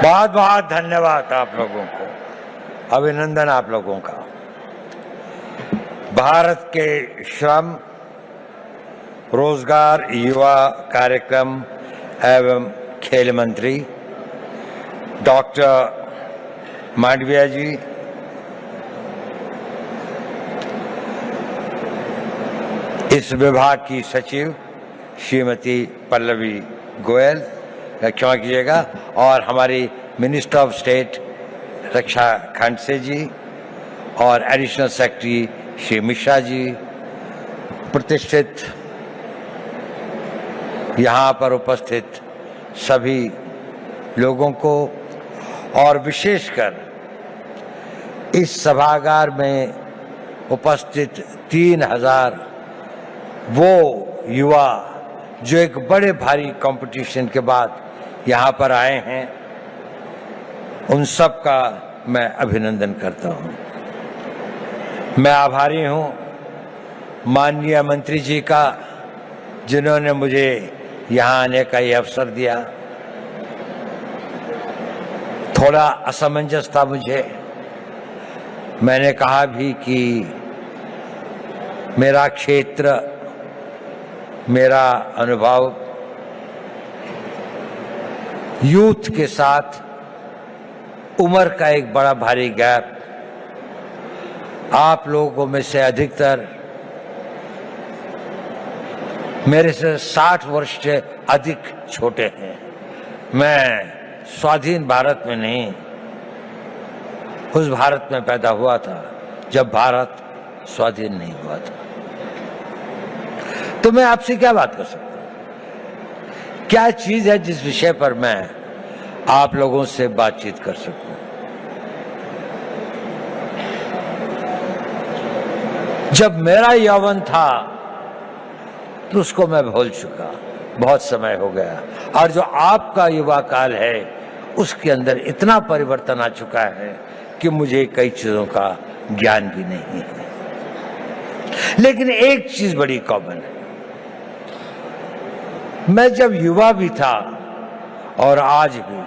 बहुत बहुत धन्यवाद आप लोगों को, अभिनंदन आप लोगों का। भारत के श्रम, रोजगार, युवा कार्यक्रम एवं खेल मंत्री डॉक्टर मांडविया जी, इस विभाग की सचिव श्रीमती पल्लवी गोयल, क्षमा कीजिएगा, और हमारी मिनिस्टर ऑफ स्टेट रक्षा खड़से जी और एडिशनल सेक्रेटरी श्री मिश्रा जी, प्रतिष्ठित यहाँ पर उपस्थित सभी लोगों को, और विशेषकर इस सभागार में उपस्थित 3000 वो युवा जो एक बड़े भारी कंपटीशन के बाद यहाँ पर आए हैं, उन सब का मैं अभिनंदन करता हूँ। मैं आभारी हूँ माननीय मंत्री जी का, जिन्होंने मुझे यहाँ आने का ये अवसर दिया। थोड़ा असमंजस था मुझे, मैंने कहा भी कि मेरा क्षेत्र, मेरा अनुभव यूथ के साथ उम्र का एक बड़ा भारी गैप, आप लोगों में से अधिकतर मेरे से 60 वर्ष से अधिक छोटे हैं। मैं स्वाधीन भारत में नहीं, उस भारत में पैदा हुआ था जब भारत स्वाधीन नहीं हुआ था। तो मैं आपसे क्या बात कर सकता हूं? क्या चीज है जिस विषय पर मैं आप लोगों से बातचीत कर सकूं? जब मेरा यौवन था तो उसको मैं भूल चुका, बहुत समय हो गया, और जो आपका युवा काल है उसके अंदर इतना परिवर्तन आ चुका है कि मुझे कई चीजों का ज्ञान भी नहीं है। लेकिन एक चीज बड़ी कॉमन है, मैं जब युवा भी था और आज भी,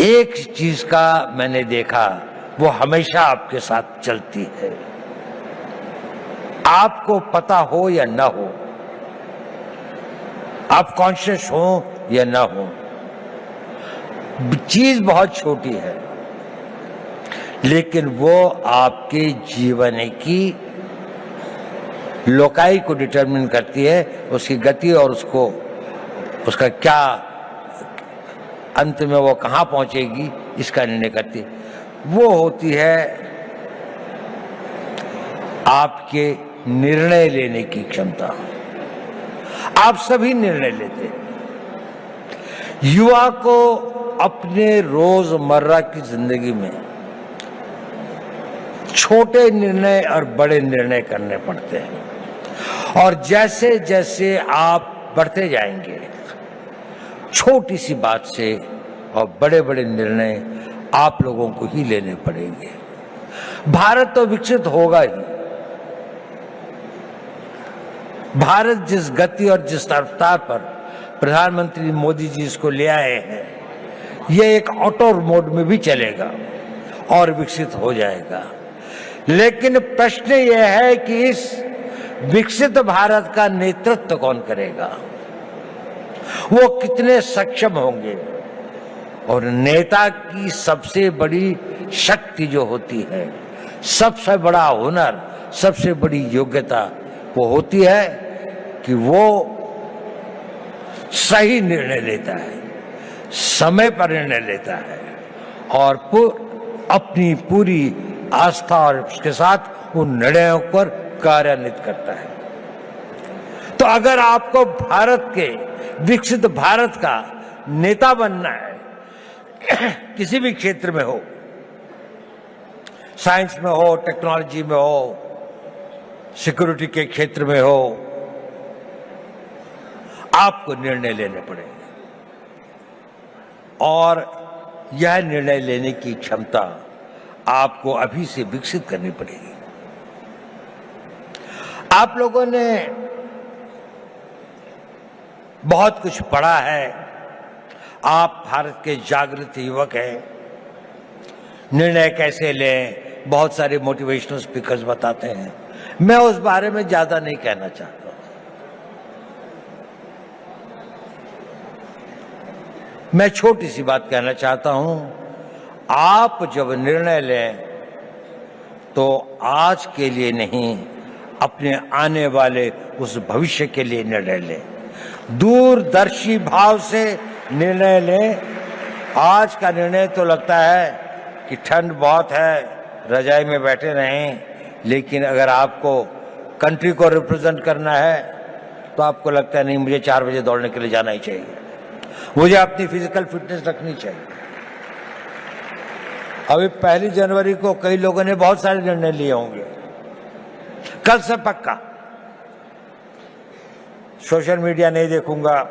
एक चीज का मैंने देखा, वो हमेशा आपके साथ चलती है, आपको पता हो या ना हो, आप कॉन्शियस हो या ना हो, चीज बहुत छोटी है लेकिन वो आपके जीवन की लोकाई को डिटरमिन करती है, उसकी गति और उसका क्या अंत में वो कहां पहुंचेगी इसका निर्णय करती है। वो होती है आपके निर्णय लेने की क्षमता। आप सभी निर्णय लेते हैं। युवा को अपने रोजमर्रा की जिंदगी में छोटे निर्णय और बड़े निर्णय करने पड़ते हैं, और जैसे जैसे आप बढ़ते जाएंगे, छोटी सी बात से और बड़े बड़े निर्णय आप लोगों को ही लेने पड़ेंगे। भारत तो विकसित होगा ही। भारत जिस गति और जिस रफ्तार पर प्रधानमंत्री मोदी जी इसको ले आए हैं, ये एक ऑटो मोड में भी चलेगा और विकसित हो जाएगा। लेकिन प्रश्न यह है कि इस विकसित भारत का नेतृत्व कौन करेगा, वो कितने सक्षम होंगे। और नेता की सबसे बड़ी शक्ति जो होती है, सबसे बड़ा हुनर, सबसे बड़ी योग्यता वो होती है कि वो सही निर्णय लेता है, समय पर निर्णय लेता है, और अपनी पूरी आस्था और उसके साथ उन निर्णयों पर कार्यान्वित करता है। तो अगर आपको भारत के विकसित भारत का नेता बनना है, किसी भी क्षेत्र में हो, साइंस में हो, टेक्नोलॉजी में हो, सिक्योरिटी के क्षेत्र में हो, आपको निर्णय लेने पड़ेंगे, और यह निर्णय लेने की क्षमता आपको अभी से विकसित करनी पड़ेगी। आप लोगों ने बहुत कुछ पढ़ा है, आप भारत के जागृत युवक हैं। निर्णय कैसे लें, बहुत सारे मोटिवेशनल स्पीकर्स बताते हैं। मैं उस बारे में ज्यादा नहीं कहना चाहता। मैं छोटी सी बात कहना चाहता हूं, आप जब निर्णय लें तो आज के लिए नहीं, अपने आने वाले उस भविष्य के लिए निर्णय लें। दूरदर्शी भाव से निर्णय लें। आज का निर्णय तो लगता है कि ठंड बहुत है, रजाई में बैठे रहें, लेकिन अगर आपको कंट्री को रिप्रेजेंट करना है तो आपको लगता है नहीं, मुझे 4 बजे दौड़ने के लिए जाना ही चाहिए, मुझे अपनी फिजिकल फिटनेस रखनी चाहिए। अभी 1 जनवरी को कई लोगों ने बहुत सारे निर्णय लिए होंगे। कल से पक्का सोशल मीडिया नहीं देखूंगा,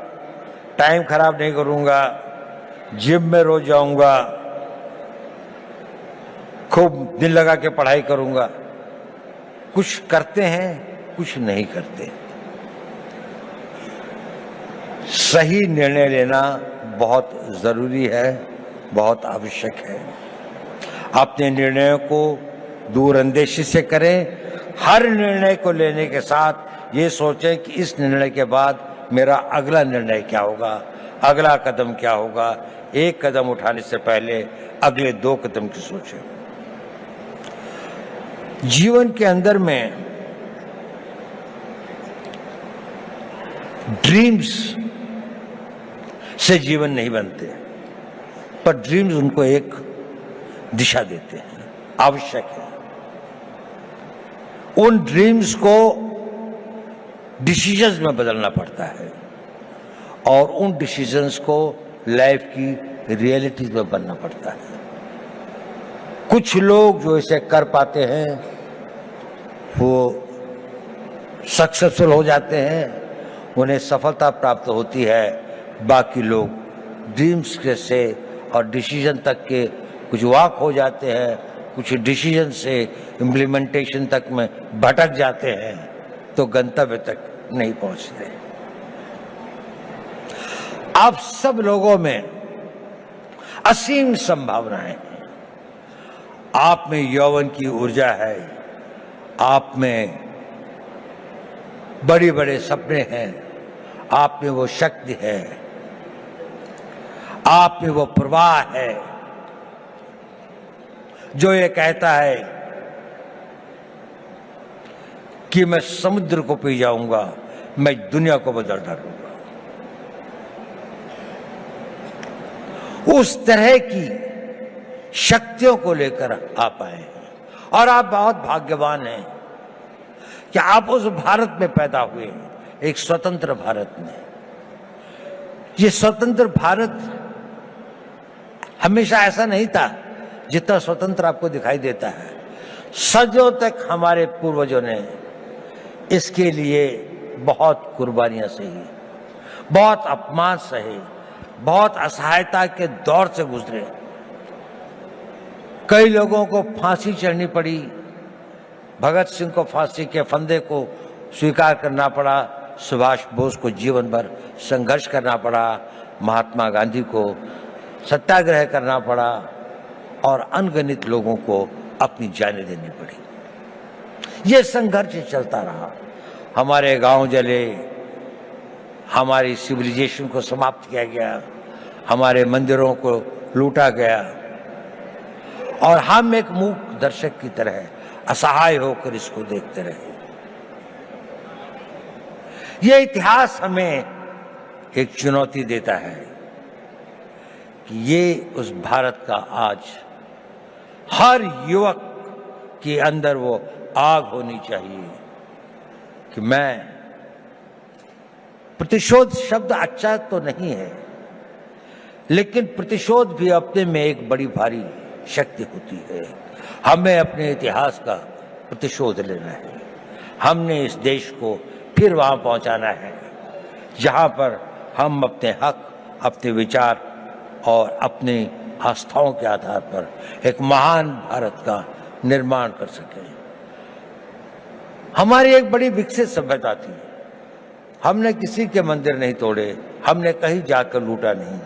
टाइम खराब नहीं करूंगा, जिम में रोज जाऊंगा, खूब दिल लगा के पढ़ाई करूंगा। कुछ करते हैं, कुछ नहीं करते। सही निर्णय लेना बहुत जरूरी है, बहुत आवश्यक है। अपने निर्णयों को दूरअंदेशी से करें। हर निर्णय को लेने के साथ ये सोचें कि इस निर्णय के बाद मेरा अगला निर्णय क्या होगा, अगला कदम क्या होगा। एक कदम उठाने से पहले अगले 2 कदम की सोचें। जीवन के अंदर में ड्रीम्स से जीवन नहीं बनते, पर ड्रीम्स उनको एक दिशा देते हैं, आवश्यक है। उन ड्रीम्स को डिसीजंस में बदलना पड़ता है और उन डिसीजंस को लाइफ की रियलिटीज में बनना पड़ता है। कुछ लोग जो इसे कर पाते हैं वो सक्सेसफुल हो जाते हैं, उन्हें सफलता प्राप्त होती है। बाकी लोग ड्रीम्स के से और डिसीजन तक के कुछ वाक हो जाते हैं, कुछ डिसीजन से इम्प्लीमेंटेशन तक में भटक जाते हैं, तो गंतव्य तक नहीं पहुंचते। आप सब लोगों में असीम संभावनाएं हैं। आप में यौवन की ऊर्जा है, आप में बड़े बड़े सपने हैं, आप में वो शक्ति है, आप में वो प्रवाह है जो ये कहता है कि मैं समुद्र को पी जाऊंगा, मैं दुनिया को बदल डालूंगा। उस तरह की शक्तियों को लेकर आप आए हैं और आप बहुत भाग्यवान हैं कि आप उस भारत में पैदा हुए हैं, एक स्वतंत्र भारत में। ये स्वतंत्र भारत हमेशा ऐसा नहीं था जितना स्वतंत्र आपको दिखाई देता है। सदियों तक हमारे पूर्वजों ने इसके लिए बहुत कुर्बानियां सही, बहुत अपमान सहे, बहुत असहायता के दौर से गुजरे। कई लोगों को फांसी चढ़नी पड़ी, भगत सिंह को फांसी के फंदे को स्वीकार करना पड़ा, सुभाष बोस को जीवन भर संघर्ष करना पड़ा, महात्मा गांधी को सत्याग्रह करना पड़ा और अनगिनत लोगों को अपनी जानें देनी पड़ी। ये संघर्ष चलता रहा। हमारे गांव जले, हमारी सिविलाइजेशन को समाप्त किया गया, हमारे मंदिरों को लूटा गया और हम एक मूक दर्शक की तरह असहाय होकर इसको देखते रहे। यह इतिहास हमें एक चुनौती देता है कि ये उस भारत का आज हर युवक के अंदर वो आग होनी चाहिए कि मैं, प्रतिशोध शब्द अच्छा तो नहीं है, लेकिन प्रतिशोध भी अपने में एक बड़ी भारी शक्ति होती है। हमें अपने इतिहास का प्रतिशोध लेना है। हमने इस देश को फिर वहां पहुंचाना है जहां पर हम अपने हक, अपने विचार और अपनी आस्थाओं के आधार पर एक महान भारत का निर्माण कर सकें। हमारी एक बड़ी विकसित सभ्यता थी, हमने किसी के मंदिर नहीं तोड़े, हमने कहीं जाकर लूटा नहीं,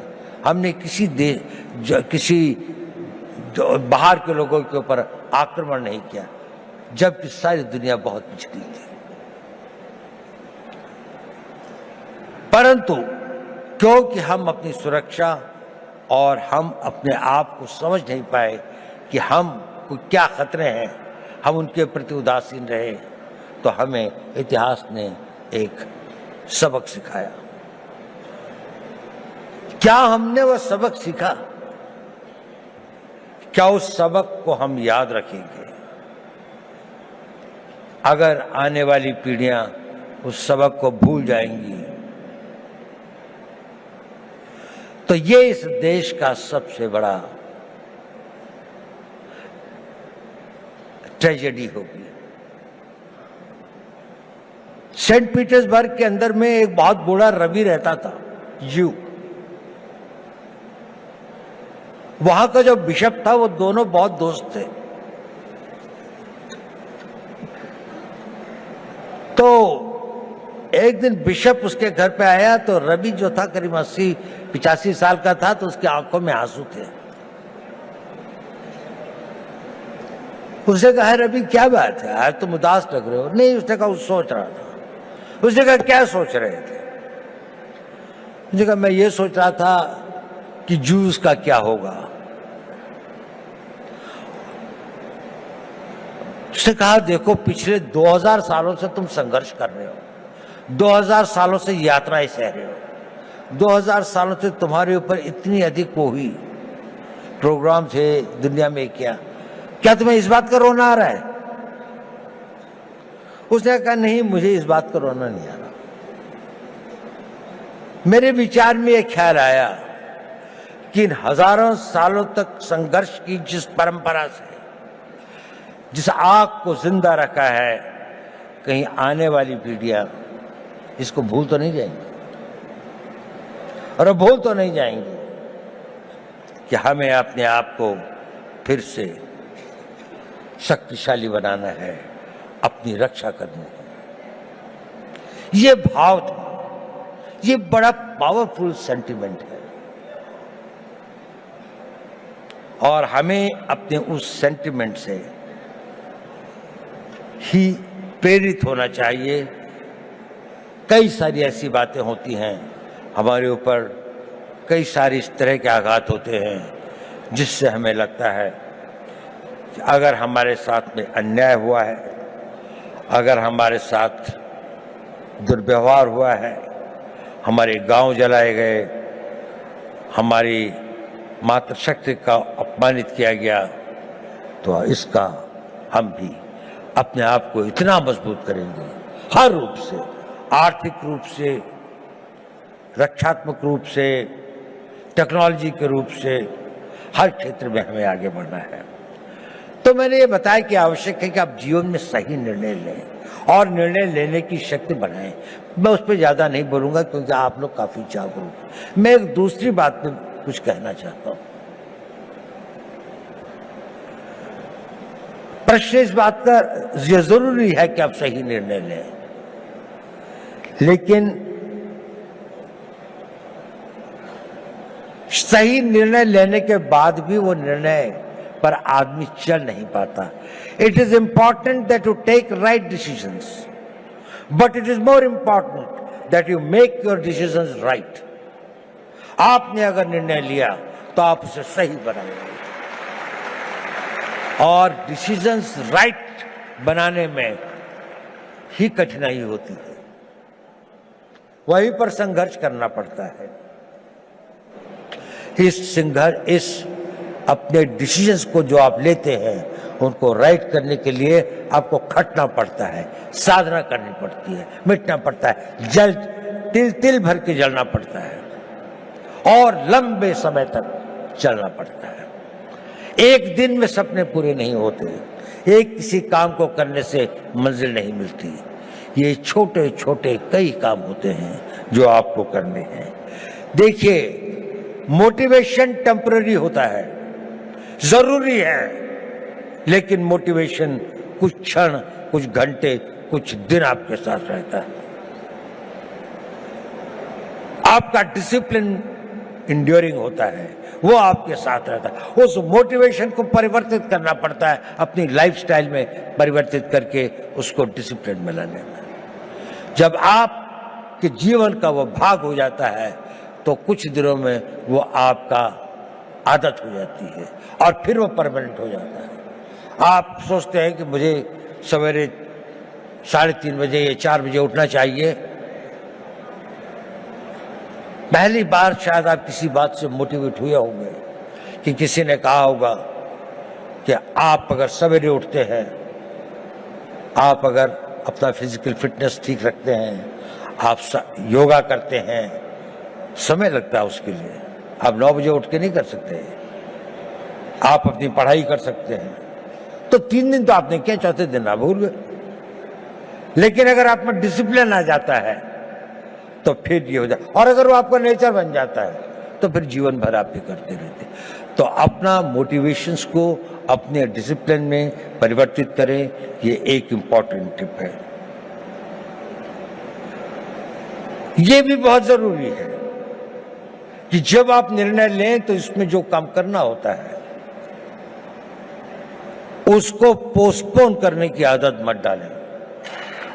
हमने किसी बाहर के लोगों के ऊपर आक्रमण नहीं किया, जबकि सारी दुनिया बहुत पिछड़ी थी। परंतु क्योंकि हम अपनी सुरक्षा और हम अपने आप को समझ नहीं पाए कि हम को क्या खतरे हैं, हम उनके प्रति उदासीन रहे, तो हमें इतिहास ने एक सबक सिखाया। क्या हमने वह सबक सीखा? क्या उस सबक को हम याद रखेंगे? अगर आने वाली पीढ़ियां उस सबक को भूल जाएंगी तो ये इस देश का सबसे बड़ा ट्रेजेडी होगी। सेंट पीटर्सबर्ग के अंदर में एक बहुत बूढ़ा रवि रहता था, यू। वहां का जो बिशप था वो दोनों बहुत दोस्त थे। तो एक दिन बिशप उसके घर पे आया तो रवि जो था करीब 80-85 साल का था, तो उसकी आंखों में आंसू थे। उसने कहा, रवि क्या बात है, आज तुम उदास लग रहे हो? नहीं, उसने कहा, सोच रहा था। उसने कहा, क्या सोच रहे थे? उसने कहा, मैं ये सोच रहा था कि जूस का क्या होगा। उसने कहा, देखो पिछले 2000 सालों से तुम संघर्ष कर रहे हो, 2000 सालों से यात्राएं सह रहे हो, 2000 सालों से तुम्हारे ऊपर इतनी अधिक वो हुई, प्रोग्राम थे दुनिया में, क्या तुम्हें इस बात का रोना आ रहा है? उसने कहा, नहीं, मुझे इस बात का रोना नहीं आ रहा। मेरे विचार में यह ख्याल आया कि इन हजारों सालों तक संघर्ष की जिस परंपरा से, जिस आग को जिंदा रखा है, कहीं आने वाली पीढ़ियां इसको भूल तो नहीं जाएंगी, और भूल तो नहीं जाएंगी कि हमें अपने आप को फिर से शक्तिशाली बनाना है, अपनी रक्षा करनी है। ये भाव था, ये बड़ा पावरफुल सेंटिमेंट है, और हमें अपने उस सेंटिमेंट से ही प्रेरित होना चाहिए। कई सारी ऐसी बातें होती हैं हमारे ऊपर, कई सारी इस तरह के आघात होते हैं जिससे हमें लगता है कि अगर हमारे साथ में अन्याय हुआ है, अगर हमारे साथ दुर्व्यवहार हुआ है, हमारे गांव जलाए गए, हमारी मातृशक्ति का अपमानित किया गया, तो इसका हम भी अपने आप को इतना मजबूत करेंगे, हर रूप से, आर्थिक रूप से, रक्षात्मक रूप से, टेक्नोलॉजी के रूप से, हर क्षेत्र में हमें आगे बढ़ना है। तो मैंने ये बताया कि आवश्यक है कि आप जीवन में सही निर्णय लें और निर्णय लेने की शक्ति बढ़ाएं। मैं उस पर ज्यादा नहीं बोलूंगा क्योंकि आप लोग काफी जागरूक हैं। मैं एक दूसरी बात पे कुछ कहना चाहता हूं। प्रश्न इस बात का ये जरूरी है कि आप सही निर्णय लें, लेकिन सही निर्णय लेने के बाद भी वो निर्णय पर आदमी चल नहीं पाता। It is important that you take right decisions, but it is more important that you make your decisions right. आपने अगर निर्णय लिया तो आप उसे सही बनाएंगे, और डिसीजंस राइट बनाने में ही कठिनाई होती है, वहीं पर संघर्ष करना पड़ता है। इस अपने डिसीजंस को जो आप लेते हैं उनको राइट करने के लिए आपको खटना पड़ता है, साधना करनी पड़ती है, मिटना पड़ता है, जल तिल तिल भर के जलना पड़ता है, और लंबे समय तक चलना पड़ता है। एक दिन में सपने पूरे नहीं होते, एक किसी काम को करने से मंजिल नहीं मिलती। ये छोटे छोटे कई काम होते हैं जो आपको करने हैं। देखिए, मोटिवेशन टेम्पररी होता है, जरूरी है, लेकिन मोटिवेशन कुछ क्षण, कुछ घंटे, कुछ दिन आपके साथ रहता है। आपका डिसिप्लिन इंड्योरिंग होता है, वो आपके साथ रहता है। उस मोटिवेशन को परिवर्तित करना पड़ता है, अपनी लाइफस्टाइल में परिवर्तित करके उसको डिसिप्लिन में लाने में। जब आपके जीवन का वो भाग हो जाता है तो कुछ दिनों में वो आपका आदत हो जाती है और फिर वो परमानेंट हो जाता है। आप सोचते हैं कि मुझे सवेरे 3:30 बजे या 4 बजे उठना चाहिए। पहली बार शायद आप किसी बात से मोटिवेट हुए होंगे कि किसी ने कहा होगा कि आप अगर सवेरे उठते हैं, आप अगर अपना फिजिकल फिटनेस ठीक रखते हैं, आप योगा करते हैं, समय लगता है उसके लिए। आप 9 बजे उठ के नहीं कर सकते। आप अपनी पढ़ाई कर सकते हैं। तो 3 दिन तो आपने किया, चौथे दिन आप भूल गए। लेकिन अगर आप में डिसिप्लिन आ जाता है तो फिर ये हो जाए, और अगर वो आपका नेचर बन जाता है तो फिर जीवन भर आप भी करते रहते। तो अपना मोटिवेशंस को अपने डिसिप्लिन में परिवर्तित करें, ये एक इंपॉर्टेंट टिप है। ये भी बहुत जरूरी है कि जब आप निर्णय लें तो इसमें जो काम करना होता है उसको पोस्टपोन करने की आदत मत डालें।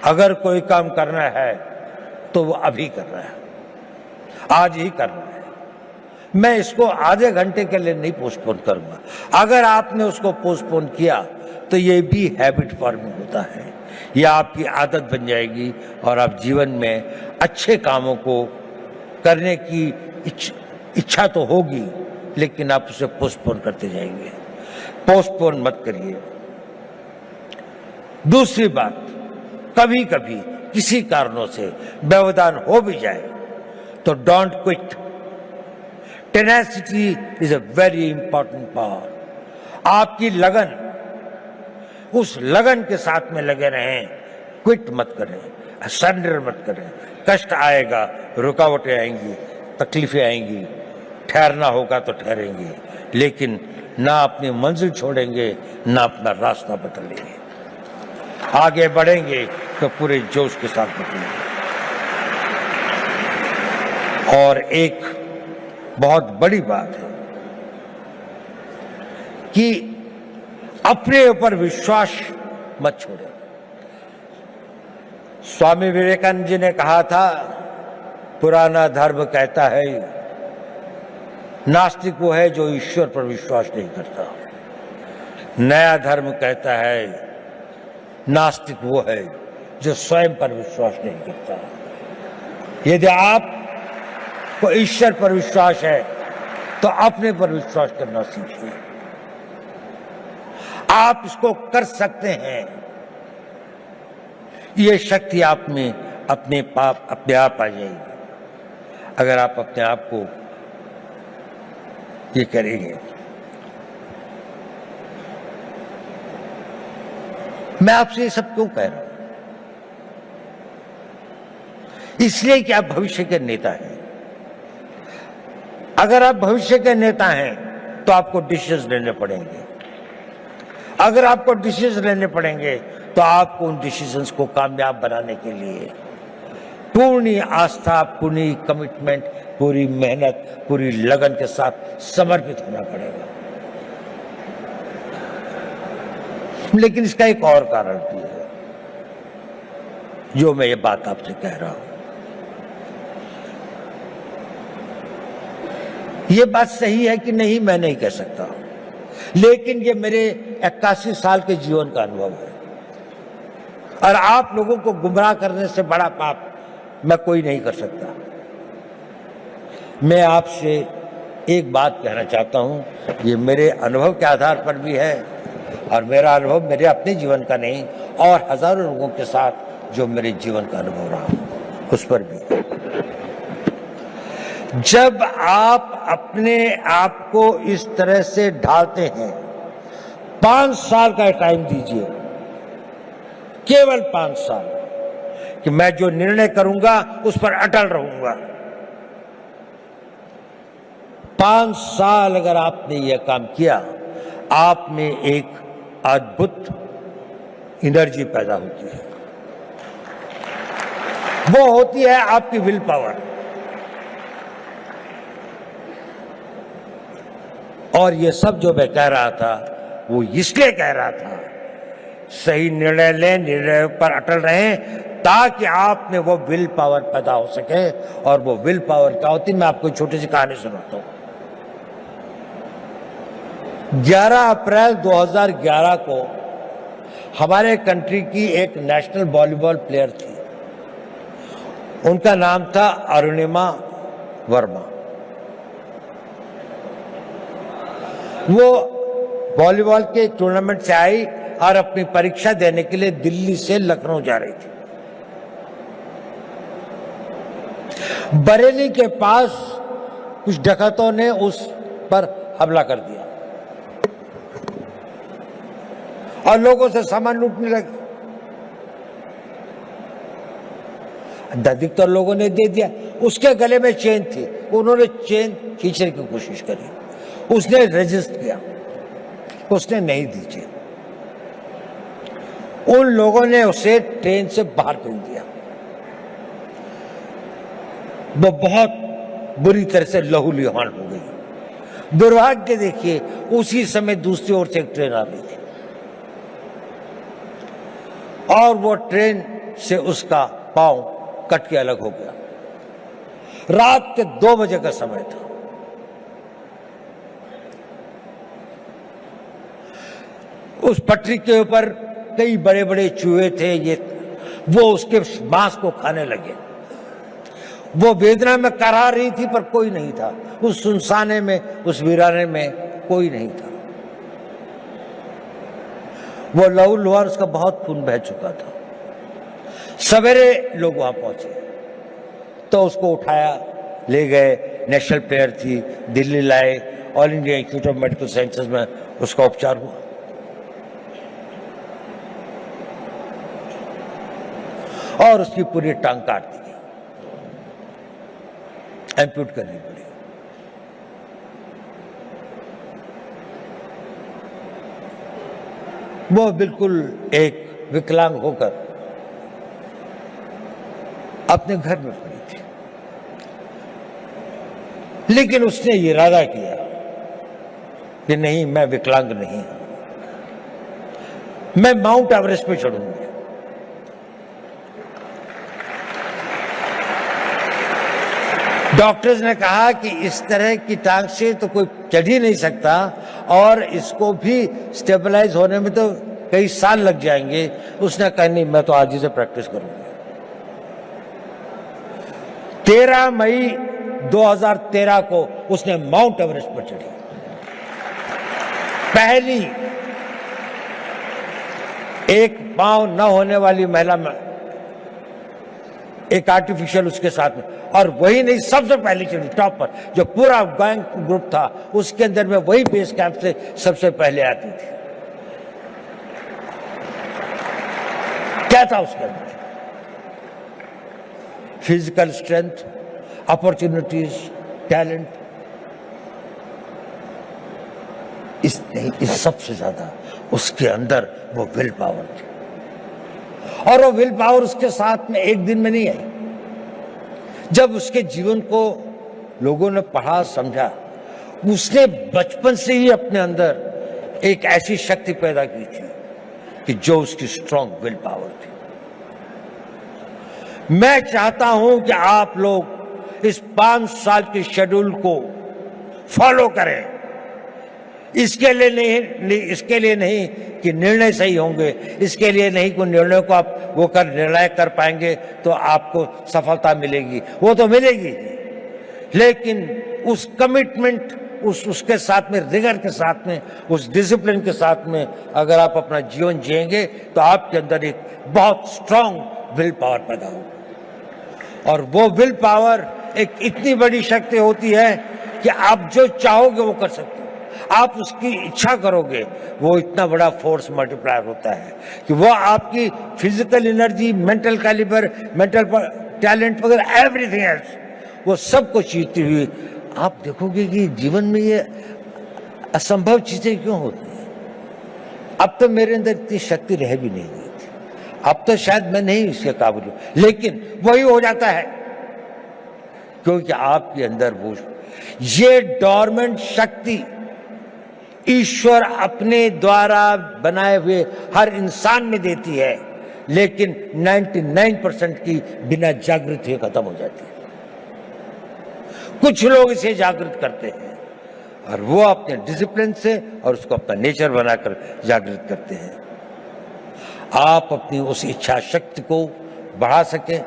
अगर कोई काम करना है तो वो अभी करना है, आज ही करना है। मैं इसको आधे घंटे के लिए नहीं पोस्टपोन करूंगा। अगर आपने उसको पोस्टपोन किया तो ये भी हैबिट फॉर्मिंग होता है, ये आपकी आदत बन जाएगी और आप जीवन में अच्छे कामों को करने की इच्छा तो होगी, लेकिन आप उसे पोस्टपोन करते जाएंगे। पोस्टपोन मत करिए। दूसरी बात, कभी कभी किसी कारणों से व्यवधान हो भी जाए तो don't quit. Tenacity is a very important power. आपकी लगन, उस लगन के साथ में लगे रहें, क्विट मत करें, सरेंडर मत करें। कष्ट आएगा, रुकावटें आएंगी, तकलीफें आएंगी, ठहरना होगा तो ठहरेंगे, लेकिन ना अपनी मंजिल छोड़ेंगे, ना अपना रास्ता बदलेंगे। आगे बढ़ेंगे तो पूरे जोश के साथ बढ़ेंगे। और एक बहुत बड़ी बात है कि अपने ऊपर विश्वास मत छोड़ें। स्वामी विवेकानंद जी ने कहा था, पुराना धर्म कहता है नास्तिक वो है जो ईश्वर पर विश्वास नहीं करता। नया धर्म कहता है नास्तिक वो है जो स्वयं पर विश्वास नहीं करता। यदि आपको ईश्वर पर विश्वास है तो अपने पर विश्वास करना सीखिए। आप इसको कर सकते हैं। ये शक्ति आप में अपने आप आ जाएगी अगर आप अपने आप को ये करेंगे। मैं आपसे ये सब क्यों कह रहा हूं? इसलिए कि आप भविष्य के नेता हैं। अगर आप भविष्य के नेता हैं तो आपको डिसीजन लेने पड़ेंगे। अगर आपको डिसीजन लेने पड़ेंगे तो आपको उन डिसीजंस को कामयाब बनाने के लिए पूरी आस्था, पूरी कमिटमेंट, पूरी मेहनत, पूरी लगन के साथ समर्पित होना पड़ेगा। लेकिन इसका एक और कारण भी है जो मैं ये बात आपसे कह रहा हूं। ये बात सही है कि नहीं मैं नहीं कह सकता, लेकिन ये मेरे 81 साल के जीवन का अनुभव है। और आप लोगों को गुमराह करने से बड़ा पाप मैं कोई नहीं कर सकता। मैं आपसे एक बात कहना चाहता हूं, ये मेरे अनुभव के आधार पर भी है और मेरा अनुभव मेरे अपने जीवन का नहीं और हजारों लोगों के साथ जो मेरे जीवन का अनुभव रहा उस पर भी। जब आप अपने आप को इस तरह से ढालते हैं, 5 साल का टाइम दीजिए, केवल 5 साल, कि मैं जो निर्णय करूंगा उस पर अटल रहूंगा। 5 साल अगर आपने यह काम किया, आप में एक अद्भुत एनर्जी पैदा होती है। वो होती है आपकी विल पावर। और ये सब जो मैं कह रहा था वो इसलिए कह रहा था, सही निर्णय लें, निर्णय पर अटल रहें, ताकि आप में वो विल पावर पैदा हो सके। और वो विल पावर क्या होती है, मैं आपको छोटी सी कहानी सुनाता हूं। 11 अप्रैल 2011 को हमारे कंट्री की एक नेशनल वॉलीबॉल प्लेयर थी, उनका नाम था अरुणिमा वर्मा। वो वॉलीबॉल के टूर्नामेंट से आई और अपनी परीक्षा देने के लिए दिल्ली से लखनऊ जा रही थी। बरेली के पास कुछ डकैतों ने उस पर हमला कर दिया और लोगों से सामान लूटने लगे। अधिकतर लोगों ने दे दिया। उसके गले में चेन थी, उन्होंने चेन खींचने की कोशिश करी, उसने रेजिस्ट किया, उसने नहीं दी चेन। उन लोगों ने उसे ट्रेन से बाहर फेंक दिया। वो बहुत बुरी तरह से लहूलुहान हो गई। दुर्भाग्य देखिए, उसी समय दूसरी ओर से एक ट्रेन आ रही थी और वो ट्रेन से उसका पांव कट के अलग हो गया। रात के 2 बजे का समय था। उस पटरी के ऊपर कई बड़े बड़े चूहे थे, वो उसके मांस को खाने लगे। वो वेदना में कराह रही थी पर कोई नहीं था। उस सुनसाने में, उस वीराने में कोई नहीं था। वो लहूलुहान, उसका बहुत खून बह चुका था। सवेरे लोग वहां पहुंचे तो उसको उठाया, ले गए। नेशनल प्लेयर थी, दिल्ली लाए, all India institute of medical sciences में उसका उपचार हुआ और उसकी पूरी टांग काट दी गई, एम्प्यूट करनी पड़ी। वो बिल्कुल एक विकलांग होकर अपने घर में पड़ी थी, लेकिन उसने ये इरादा किया कि नहीं, मैं विकलांग नहीं हूं, मैं माउंट एवरेस्ट पे चढ़ूंगी। डॉक्टर्स ने कहा कि इस तरह की टांग से तो कोई चढ़ ही नहीं सकता और इसको भी स्टेबलाइज होने में तो कई साल लग जाएंगे। उसने कहा नहीं, मैं तो आज ही से प्रैक्टिस करूंगा। 13 मई 2013 को उसने माउंट एवरेस्ट पर चढ़ी। पहली एक पांव न होने वाली महिला में एक आर्टिफिशियल उसके साथ में, और वही नहीं, सबसे पहले चढ़ी टॉप पर। जो पूरा गैंग ग्रुप था उसके अंदर में वही बेस कैंप से सबसे पहले आती थी। क्या था उसके अंदर? Physical strength, opportunities, talent. इस सबसे ज्यादा उसके अंदर वो विल पावर थी। और वो विल पावर उसके साथ में एक दिन में नहीं आई। जब उसके जीवन को लोगों ने पढ़ा, समझा, उसने बचपन से ही अपने अंदर एक ऐसी शक्ति पैदा की थी कि जो उसकी स्ट्रॉन्ग विल पावर थी। मैं चाहता हूं कि आप लोग इस 5 साल के शेड्यूल को फॉलो करें। इसके लिए नहीं कि निर्णय सही होंगे, इसके लिए नहीं कि निर्णय को आप निर्णय कर पाएंगे तो आपको सफलता मिलेगी, वो तो मिलेगी, लेकिन उस कमिटमेंट, उसके साथ में, रिगर के साथ में, उस डिसिप्लिन के साथ में अगर आप अपना जीवन जिएंगे तो आपके अंदर एक बहुत स्ट्रांग विल पावर पैदा होगा। और वो विल पावर एक इतनी बड़ी शक्ति होती है कि आप जो चाहोगे वो कर सकते हो। आप उसकी इच्छा करोगे, वो इतना बड़ा फोर्स मल्टीप्लायर होता है कि वो आपकी physical energy, mental calibre, mental talent वगैरह, एवरीथिंग एल्स, वो सब कुछ जीतती हुई आप देखोगे कि जीवन में ये असंभव चीजें क्यों होती हैं। अब तो मेरे अंदर इतनी शक्ति रह भी नहीं गई थी, अब तो शायद मैं नहीं इसके काबिल हूं, लेकिन वही हो जाता है क्योंकि आपके अंदर वो ये डोरमेंट शक्ति ईश्वर अपने द्वारा बनाए हुए हर इंसान में देती है, लेकिन 99% की बिना जागृति खत्म हो जाती है। कुछ लोग इसे जागृत करते हैं और वो अपने डिसिप्लिन से और उसको अपना नेचर बनाकर जागृत करते हैं। आप अपनी उस इच्छा शक्ति को बढ़ा सके,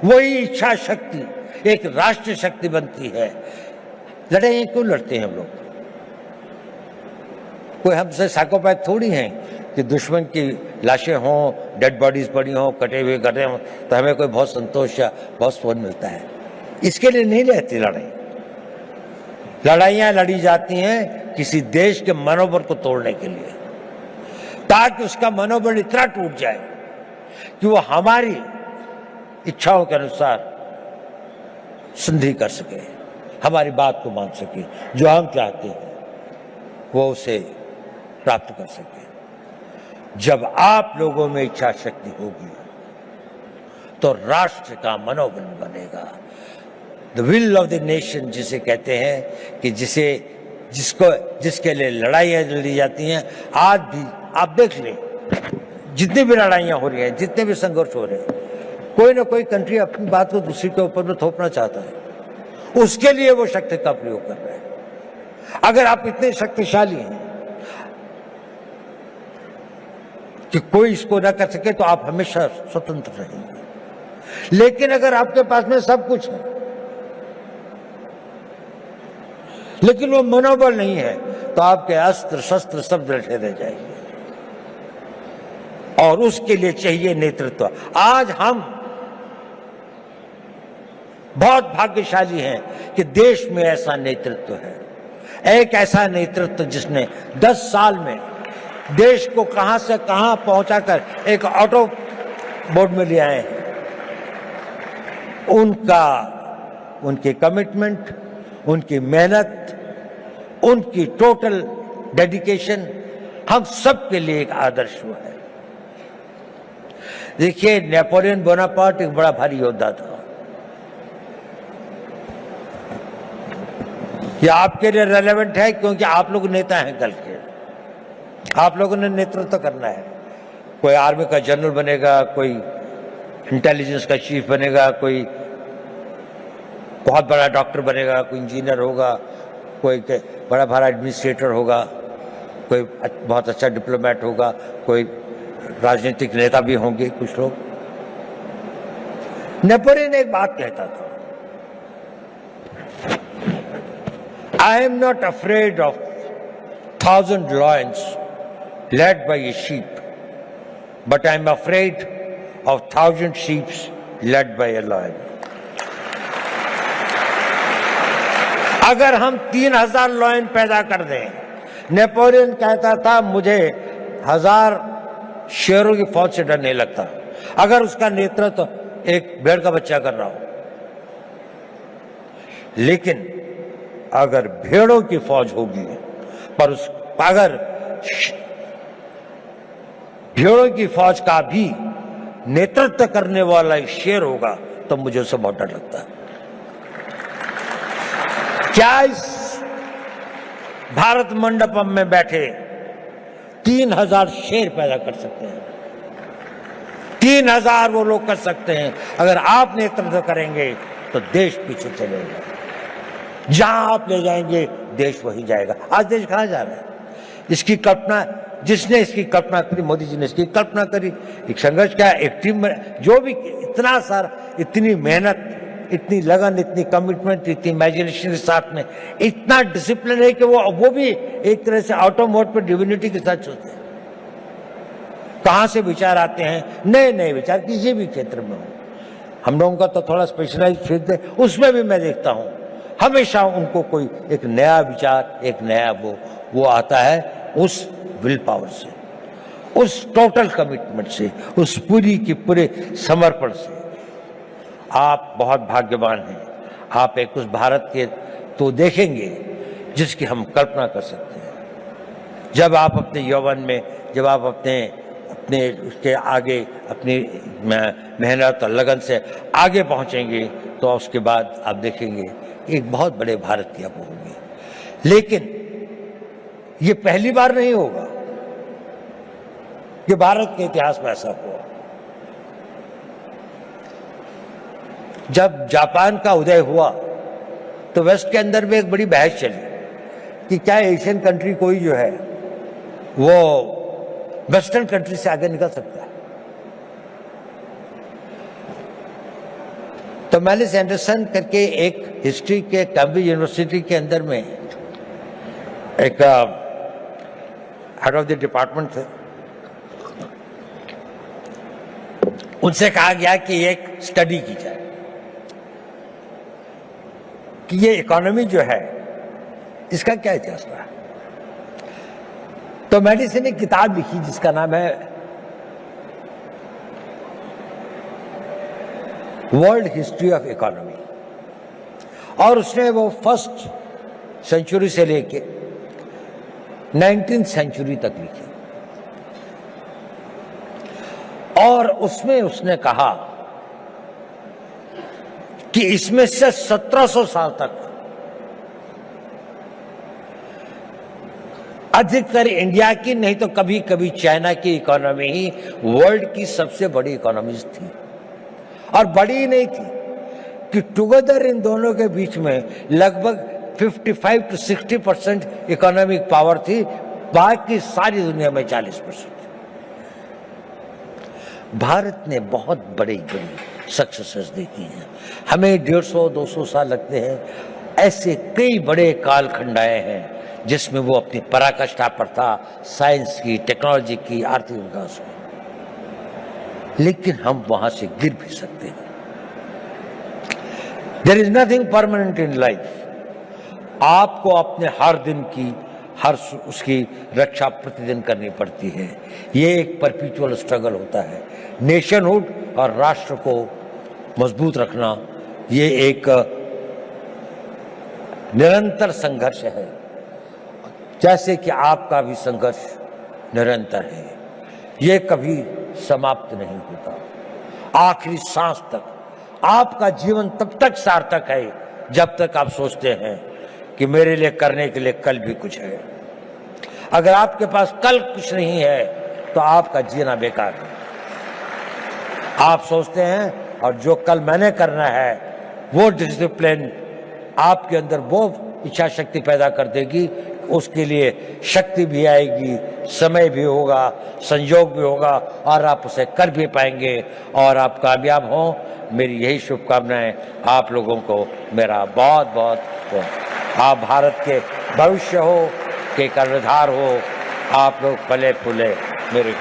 वही इच्छा शक्ति एक राष्ट्रीय शक्ति बनती है। लड़ाइयां क्यों लड़ते हैं हम लोग? कोई हमसे साइकोपैथ थोड़ी हैं कि दुश्मन की लाशें हों, डेड बॉडीज पड़ी हों, कटे हुए गड्ढे हों तो हमें कोई बहुत संतोष या बहुत सुकून मिलता है। इसके लिए नहीं रहती लड़ाई। लड़ाइयां लड़ी जाती हैं किसी देश के मनोबल को तोड़ने के लिए, ताकि उसका मनोबल इतना टूट जाए कि वो हमारी इच्छाओं के अनुसार संधि कर सके, हमारी बात को मान सके, जो हम चाहते हैं वो उसे प्राप्त कर सके। जब आप लोगों में इच्छा शक्ति होगी तो राष्ट्र का मनोबल बनेगा। The will of the nation जिसे कहते हैं कि जिसके लिए लड़ाइयां लड़ी जाती हैं। आज भी आप देख लें, जितनी भी लड़ाइयां हो रही हैं, जितने भी संघर्ष हो रहे हैं, कोई ना कोई कंट्री अपनी बात को दूसरी के ऊपर में थोपना चाहता है, उसके लिए वो शक्ति का प्रयोग कर रहे हैं। अगर आप इतने शक्तिशाली हैं कि कोई इसको ना कर सके तो आप हमेशा स्वतंत्र रहेंगे। लेकिन अगर आपके पास में सब कुछ है लेकिन वो मनोबल नहीं है तो आपके अस्त्र शस्त्र सब रखे रह जाएंगे, और उसके लिए चाहिए नेतृत्व। आज हम बहुत भाग्यशाली हैं कि देश में ऐसा नेतृत्व है, एक ऐसा नेतृत्व जिसने 10 साल में देश को कहां से कहां पहुंचाकर एक ऑटो बोर्ड में ले आए हैं। उनकी कमिटमेंट, उनकी मेहनत, उनकी टोटल डेडिकेशन हम सब के लिए एक आदर्श है। देखिए, नेपोलियन बोनापार्ट एक बड़ा भारी योद्धा था। ये आपके लिए रेलेवेंट है क्योंकि आप लोग नेता हैं कल के, आप लोगों ने नेतृत्व करना है। कोई आर्मी का जनरल बनेगा, कोई इंटेलिजेंस का चीफ बनेगा, कोई बहुत बड़ा डॉक्टर बनेगा, कोई इंजीनियर होगा, कोई बड़ा बड़ा एडमिनिस्ट्रेटर होगा, कोई बहुत अच्छा डिप्लोमेट होगा, कोई राजनीतिक नेता भी होंगे कुछ लोग। नेपोलियन एक बात कहता था, I am not afraid of 1000 lions led by a sheep, but I am afraid of 1000 sheep led by a lion. अगर हम 3000 लॉयन पैदा कर दें, नेपोलियन कहता था मुझे 1000 शेरों की फौज से डर नहीं लगता अगर उसका नेतृत्व एक भेड़ का बच्चा कर रहा हो। लेकिन अगर भेड़ों की फौज होगी पर अगर भेड़ों की फौज का भी नेतृत्व करने वाला एक शेर होगा तो मुझे उससे बहुत डर लगता है। क्या इस भारत मंडपम में बैठे 3000 शेर पैदा कर सकते हैं? 3000 वो लोग कर सकते हैं। अगर आप नेतृत्व करेंगे तो देश पीछे चलेगा, जहां आप ले जाएंगे देश वही जाएगा। आज देश कहां जा रहा है? इसकी कल्पना, जिसने इसकी कल्पना करी, मोदी जी ने इसकी कल्पना करी। एक संघर्ष क्या, एक टीम, जो भी इतना सारा, इतनी मेहनत, इतनी लगन, इतनी कमिटमेंट, इतनी इमेजिनेशन के साथ में इतना डिसिप्लिन है कि वो भी एक तरह से ऑटो मोड पर डिविनिटी के साथ चलते हैं। कहां से विचार आते हैं, नए नए विचार किसी भी क्षेत्र में हो। हम लोगों का तो थोड़ा स्पेशलाइज फील्ड है, उसमें भी मैं देखता हूं हमेशा उनको कोई एक नया विचार, एक नया वो आता है उस विल पावर से, उस टोटल कमिटमेंट से, उस पूरी की पूरे समर्पण से। आप बहुत भाग्यवान हैं। आप एक उस भारत के तो देखेंगे जिसकी हम कल्पना कर सकते हैं। जब आप अपने यौवन में, जब आप अपने उसके आगे अपनी मेहनत और लगन से आगे पहुंचेंगे तो उसके बाद आप देखेंगे एक बहुत बड़े भारत की आप होंगे। लेकिन ये पहली बार नहीं होगा कि भारत के इतिहास में ऐसा हुआ। जब जापान का उदय हुआ तो वेस्ट के अंदर में एक बड़ी बहस चली कि क्या एशियन कंट्री कोई जो है वो वेस्टर्न कंट्री से आगे निकल सकता है। तो मैलिस एंडरसन करके एक हिस्ट्री के कैम्ब्रिज यूनिवर्सिटी के अंदर में एक हेड ऑफ द डिपार्टमेंट थे, उनसे कहा गया कि एक स्टडी की जाए कि ये इकोनॉमी जो है इसका क्या इतिहास रहा। तो मैलिस ने एक किताब लिखी जिसका नाम है वर्ल्ड हिस्ट्री ऑफ इकोनॉमी, और उसने वो फर्स्ट सेंचुरी से लेके 19th सेंचुरी तक लिखी। और उसमें उसने कहा कि इसमें से 1700 साल तक अधिकतर इंडिया की नहीं तो कभी कभी चाइना की इकोनॉमी ही वर्ल्ड की सबसे बड़ी इकोनॉमीज थी। और बड़ी ही नहीं थी कि टुगेदर इन दोनों के बीच में लगभग 55 to 60% इकोनॉमिक पावर थी, बाकी सारी दुनिया में 40%। भारत ने बहुत बड़ी बड़ी सक्सेसेस देखी हैं। हमें 150-200 साल लगते हैं। ऐसे कई बड़े कालखंड आए हैं जिसमें वो अपनी पराकाष्ठा पर था, साइंस की, टेक्नोलॉजी की, आर्थिक विकास की, लेकिन हम वहां से गिर भी सकते हैं। There is nothing permanent in life. आपको अपने हर दिन की हर उसकी रक्षा प्रतिदिन करनी पड़ती है। ये एक परपेचुअल स्ट्रगल होता है। नेशनहुड और राष्ट्र को मजबूत रखना ये एक निरंतर संघर्ष है, जैसे कि आपका भी संघर्ष निरंतर है। ये कभी समाप्त नहीं होता। आखिरी सांस तक आपका जीवन तब तक सार्थक है जब तक आप सोचते हैं कि मेरे लिए करने के लिए कल भी कुछ है। अगर आपके पास कल कुछ नहीं है तो आपका जीना बेकार है। आप सोचते हैं और जो कल मैंने करना है वो डिसिप्लिन आपके अंदर वो इच्छा शक्ति पैदा कर देगी। उसके लिए शक्ति भी आएगी, समय भी होगा, संयोग भी होगा और आप उसे कर भी पाएंगे और आप कामयाब हों। मेरी यही शुभकामनाएं आप लोगों को मेरा बहुत बहुत हो। आप भारत के भविष्य हो, के कर्णधार हो। आप लोग फले फूले मेरे